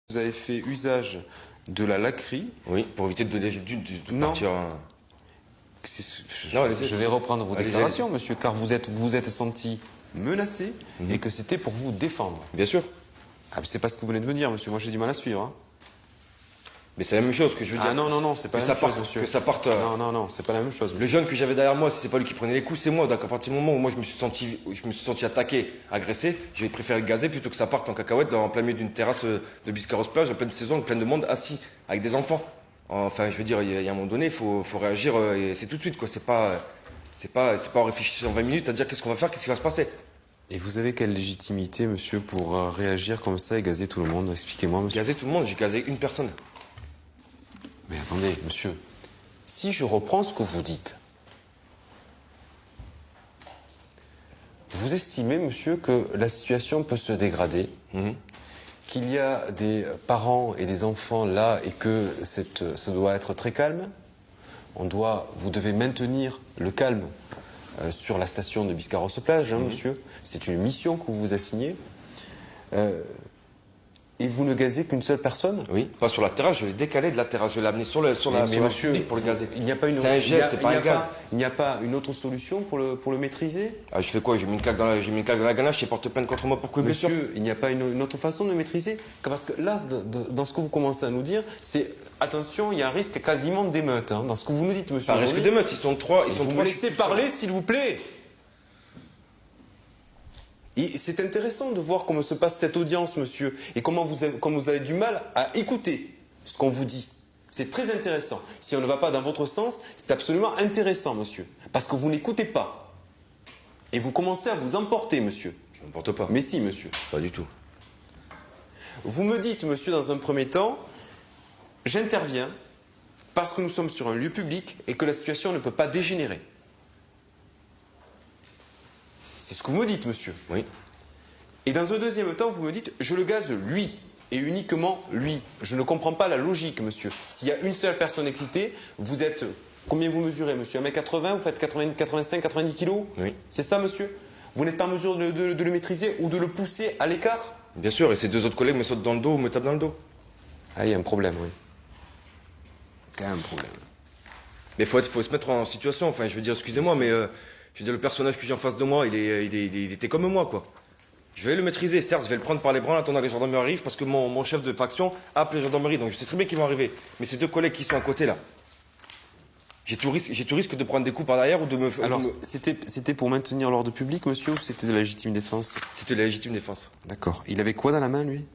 Vous avez fait usage de la laquerie. Oui, pour éviter de partir. Non, Je vais reprendre vos allez-y, déclarations, monsieur, car vous êtes senti menacé et que c'était pour vous défendre. Bien sûr. Ah, c'est pas ce que vous venez de me dire, monsieur. Moi, j'ai du mal à suivre. Hein. Mais c'est la même chose que je veux dire. Ah non, non, non, c'est pas la même chose, monsieur. Que ça parte. Non, non, non, c'est pas la même chose, Le monsieur. jeune que j'avais derrière moi, si c'est pas lui qui prenait les coups, c'est moi. Donc à partir du moment où moi je me suis senti attaqué, agressé, j'ai préféré le gazer plutôt que ça parte en cacahuète en plein milieu d'une terrasse de Biscarrosse plage, en pleine saison, plein de monde assis, avec des enfants. Enfin, je veux dire, il y a un moment donné, il faut réagir et c'est tout de suite, quoi. C'est pas en réfléchissant 20 minutes à dire qu'est-ce qu'on va faire, qu'est-ce qui va se passer. Et vous avez quelle légitimité, monsieur, pour réagir comme ça et gazer tout le monde? Expliquez-moi, monsieur. Gazer tout le monde, j'ai gazé une personne. Mais attendez, monsieur. Si je reprends ce que vous dites, vous estimez, monsieur, que la situation peut se dégrader, qu'il y a des parents et des enfants là et que ça doit être très calme. Vous devez maintenir le calme sur la station de Biscarrosse-Plage, monsieur. C'est une mission que vous vous assignez. Et vous ne gazez qu'une seule personne? Oui, pas sur la terrasse, je l'ai décalé de la terrasse, je l'ai amené sur la monsieur, public pour le gazer. Il n'y a pas une c'est un gel, c'est pas un gaz. Il n'y a pas une autre solution pour le maîtriser? Ah, je fais quoi? J'ai mis une claque dans la ganache et porte plainte contre moi pour que blessure. Monsieur, il n'y a pas une autre façon de le maîtriser? Parce que là, dans ce que vous commencez à nous dire, c'est attention, il y a un risque quasiment d'émeute. Hein, dans ce que vous nous dites, monsieur. Pas un risque d'émeute, ils sont trois. Vous me laissez parler, s'il vous plaît. C'est intéressant de voir comment se passe cette audience, monsieur, et comment vous avez du mal à écouter ce qu'on vous dit. C'est très intéressant. Si on ne va pas dans votre sens, c'est absolument intéressant, monsieur. Parce que vous n'écoutez pas. Et vous commencez à vous emporter, monsieur. Je ne m'emporte pas. Mais si, monsieur. Pas du tout. Vous me dites, monsieur, dans un premier temps, j'interviens parce que nous sommes sur un lieu public et que la situation ne peut pas dégénérer. C'est ce que vous me dites, monsieur. Oui. Et dans un deuxième temps, vous me dites, je le gaze lui, et uniquement lui. Je ne comprends pas la logique, monsieur. S'il y a une seule personne excitée, vous êtes... Combien vous mesurez, monsieur? 1m80, vous faites 85, 90 kilos? Oui. C'est ça, monsieur? Vous n'êtes pas en mesure de le maîtriser ou de le pousser à l'écart? Bien sûr, et ces deux autres collègues me sautent dans le dos ou me tapent dans le dos. Ah, il y a un problème, oui. Quand même un problème. Mais faut se mettre en situation, enfin, je veux dire, excusez-moi, mais... je veux dire, le personnage que j'ai en face de moi, il était comme moi, quoi. Je vais le maîtriser, certes, je vais le prendre par les bras en attendant que les gendarmeries arrivent, parce que mon chef de faction a appelé les gendarmeries, donc je sais très bien qu'ils vont arriver. Mais ces deux collègues qui sont à côté, là, j'ai tout risque de prendre des coups par derrière ou de me... Alors, c'était pour maintenir l'ordre public, monsieur, ou c'était de la légitime défense? C'était la légitime défense. D'accord. Il avait quoi dans la main, lui?